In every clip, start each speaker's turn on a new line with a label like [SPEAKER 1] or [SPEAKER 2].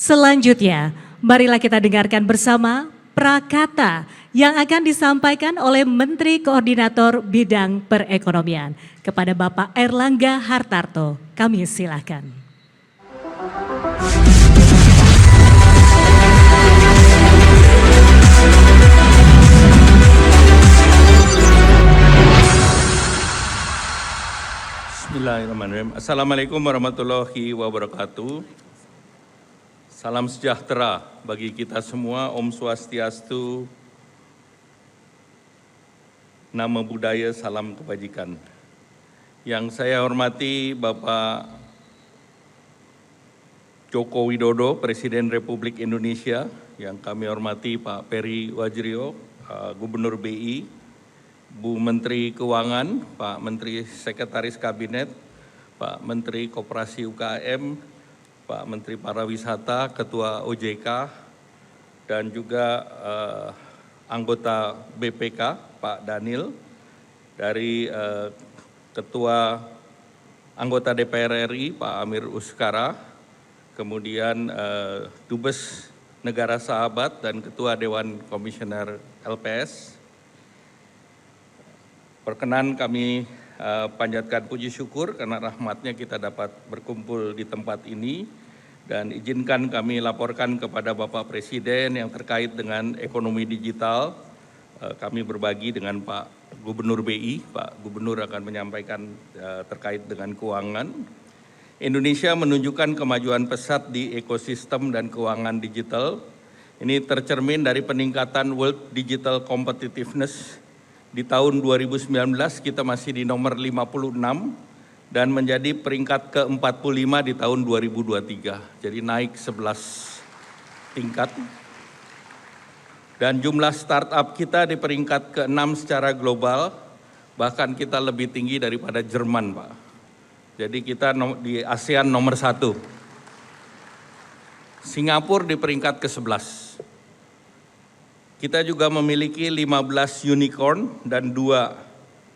[SPEAKER 1] Selanjutnya, marilah kita dengarkan bersama Prakata yang akan disampaikan oleh Menteri Koordinator Bidang Perekonomian kepada Bapak Airlangga Hartarto. Kami silakan.
[SPEAKER 2] Bismillahirrahmanirrahim. Assalamualaikum warahmatullahi wabarakatuh. Salam sejahtera bagi kita semua. Om Swastiastu, Namo Buddhaya, salam kebajikan. Yang saya hormati Bapak Joko Widodo, Presiden Republik Indonesia. Yang kami hormati Pak Peri Wajrio, Gubernur BI, Bu Menteri Keuangan, Pak Menteri Sekretaris Kabinet, Pak Menteri Koperasi UKM, Pak Menteri Pariwisata, Ketua OJK, dan juga anggota BPK, Pak Daniel, dari Ketua Anggota DPR RI, Pak Amir Uskara, kemudian Dubes Negara Sahabat dan Ketua Dewan Komisioner LPS. Perkenan kami panjatkan puji syukur karena rahmatnya kita dapat berkumpul di tempat ini, dan izinkan kami laporkan kepada Bapak Presiden yang terkait dengan ekonomi digital. Kami berbagi dengan Pak Gubernur BI, Pak Gubernur akan menyampaikan terkait dengan keuangan. Indonesia menunjukkan kemajuan pesat di ekosistem dan keuangan digital. Ini tercermin dari peningkatan World Digital Competitiveness. Di tahun 2019 kita masih di nomor 56 dan menjadi peringkat ke-45 di tahun 2023. Jadi naik 11 tingkat. Dan jumlah startup kita di peringkat ke-6 secara global, bahkan kita lebih tinggi daripada Jerman, Pak. Jadi kita di ASEAN nomor 1. Singapura di peringkat ke-11. Kita juga memiliki 15 unicorn dan 2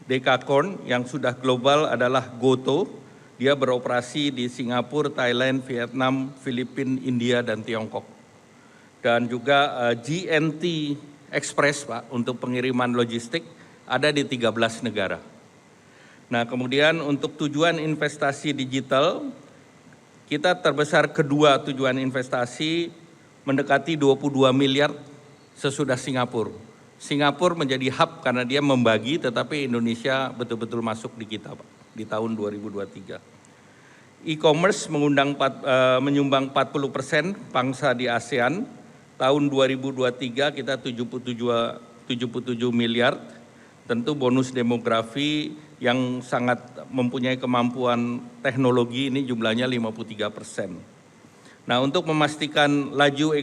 [SPEAKER 2] dekakorn yang sudah global adalah GoTo. Dia beroperasi di Singapura, Thailand, Vietnam, Filipina, India, dan Tiongkok. Dan juga GNT Express, Pak, untuk pengiriman logistik ada di 13 negara. Nah, kemudian untuk tujuan investasi digital, kita terbesar kedua tujuan investasi mendekati 22 miliar sesudah Singapura. Singapura menjadi hub karena dia membagi, tetapi Indonesia betul-betul masuk di kita, Pak, di tahun 2023. E-commerce menyumbang 40% pangsa di ASEAN. Tahun 2023 kita 77 miliar. Tentu bonus demografi yang sangat mempunyai kemampuan teknologi ini jumlahnya 53%. Nah, untuk memastikan laju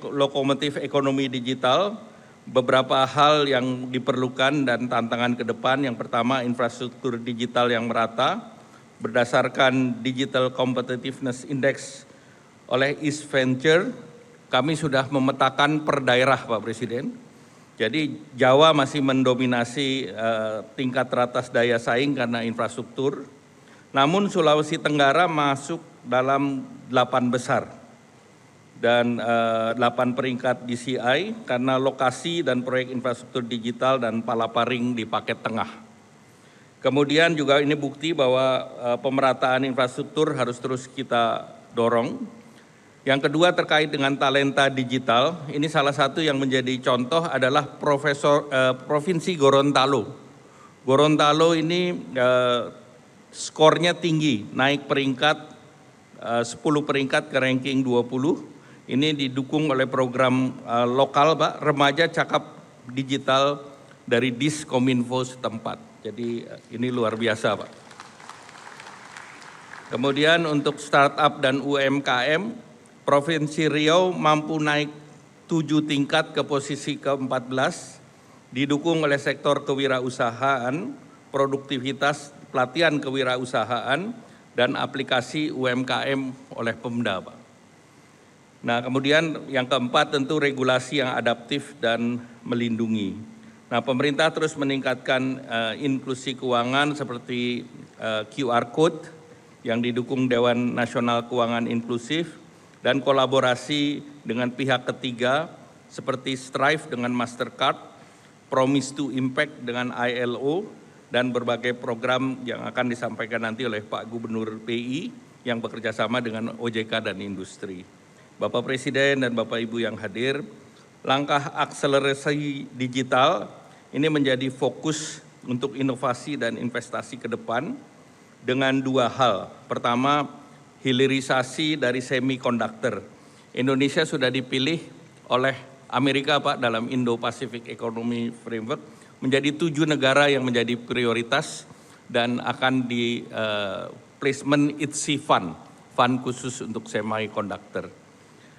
[SPEAKER 2] lokomotif ekonomi digital, beberapa hal yang diperlukan dan tantangan ke depan. Yang pertama, infrastruktur digital yang merata berdasarkan Digital Competitiveness Index oleh East Venture. Kami sudah memetakan per daerah, Pak Presiden. Jadi Jawa masih mendominasi tingkat teratas daya saing karena infrastruktur. Namun Sulawesi Tenggara masuk dalam 8 besar. Dan 8 peringkat DCI karena lokasi dan proyek infrastruktur digital dan palaparing di paket tengah. Kemudian juga ini bukti bahwa pemerataan infrastruktur harus terus kita dorong. Yang kedua terkait dengan talenta digital, ini salah satu yang menjadi contoh adalah Provinsi Gorontalo. Gorontalo ini skornya tinggi, naik peringkat 10 peringkat ke ranking 20. Ini didukung oleh program lokal, Pak, Remaja Cakap Digital dari Diskominfo setempat. Jadi ini luar biasa, Pak. Kemudian untuk startup dan UMKM, Provinsi Riau mampu naik 7 tingkat ke posisi ke-14, didukung oleh sektor kewirausahaan, produktivitas, pelatihan kewirausahaan, dan aplikasi UMKM oleh Pemda, Pak. Nah, kemudian yang keempat tentu regulasi yang adaptif dan melindungi. Nah, pemerintah terus meningkatkan inklusi keuangan seperti QR Code yang didukung Dewan Nasional Keuangan Inklusif, dan kolaborasi dengan pihak ketiga seperti Strive dengan Mastercard, Promise to Impact dengan ILO, dan berbagai program yang akan disampaikan nanti oleh Pak Gubernur BI yang bekerja sama dengan OJK dan industri. Bapak Presiden dan Bapak Ibu yang hadir, langkah akselerasi digital ini menjadi fokus untuk inovasi dan investasi ke depan dengan dua hal. Pertama, hilirisasi dari semikonduktor. Indonesia sudah dipilih oleh Amerika Pak dalam Indo-Pacific Economy Framework menjadi 7 negara yang menjadi prioritas dan akan di placement ITSI Fund khusus untuk semikonduktor.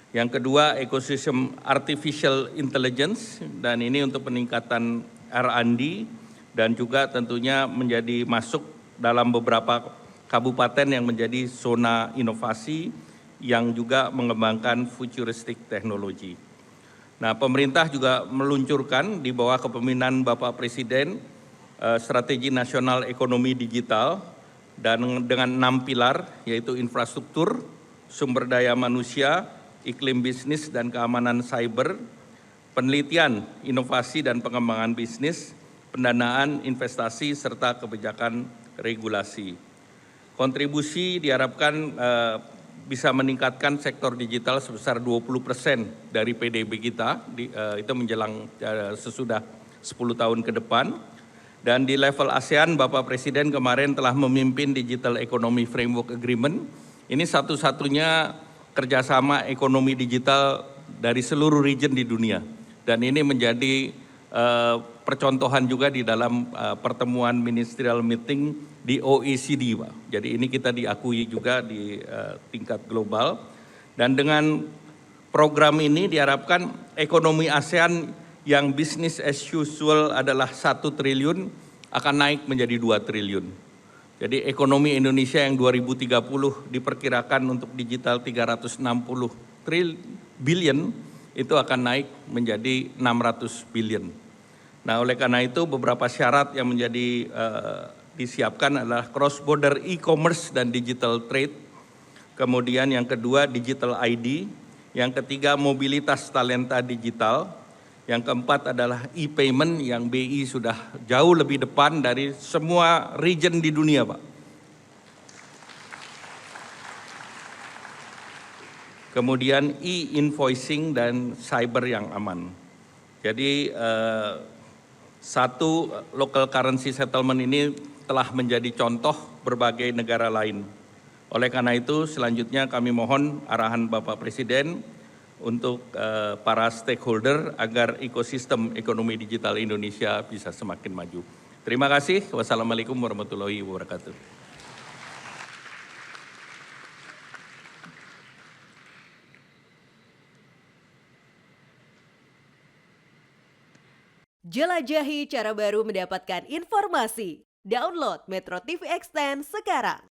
[SPEAKER 2] Yang kedua, ekosistem artificial intelligence, dan ini untuk peningkatan R&D dan juga tentunya menjadi masuk dalam beberapa kabupaten yang menjadi zona inovasi yang juga mengembangkan futuristic teknologi. Nah, pemerintah juga meluncurkan di bawah kepemimpinan Bapak Presiden Strategi Nasional Ekonomi Digital dan dengan 6 pilar, yaitu infrastruktur, sumber daya manusia, iklim bisnis dan keamanan cyber, penelitian, inovasi dan pengembangan bisnis, pendanaan, investasi, serta kebijakan regulasi. Kontribusi diharapkan bisa meningkatkan sektor digital sebesar 20% dari PDB kita, itu menjelang sesudah 10 tahun ke depan. Dan di level ASEAN, Bapak Presiden kemarin telah memimpin Digital Economy Framework Agreement. Ini satu-satunya kerjasama ekonomi digital dari seluruh region di dunia. Dan ini menjadi percontohan juga di dalam pertemuan ministerial meeting di OECD, Pak. Jadi ini kita diakui juga di tingkat global. Dan dengan program ini diharapkan ekonomi ASEAN yang business as usual adalah 1 triliun akan naik menjadi 2 triliun. Jadi ekonomi Indonesia yang 2030 diperkirakan untuk digital 360 billion itu akan naik menjadi 600 billion. Nah, oleh karena itu beberapa syarat yang menjadi disiapkan adalah cross border e-commerce dan digital trade. Kemudian yang kedua digital ID, yang ketiga mobilitas talenta digital. Yang keempat adalah e-payment yang BI sudah jauh lebih depan dari semua region di dunia, Pak. Kemudian e-invoicing dan cyber yang aman. Jadi satu local currency settlement ini telah menjadi contoh berbagai negara lain. Oleh karena itu selanjutnya kami mohon arahan Bapak Presiden untuk para stakeholder agar ekosistem ekonomi digital Indonesia bisa semakin maju. Terima kasih. Wassalamualaikum warahmatullahi wabarakatuh.
[SPEAKER 3] Jelajahi cara baru mendapatkan informasi. Download Metro TV Extend sekarang.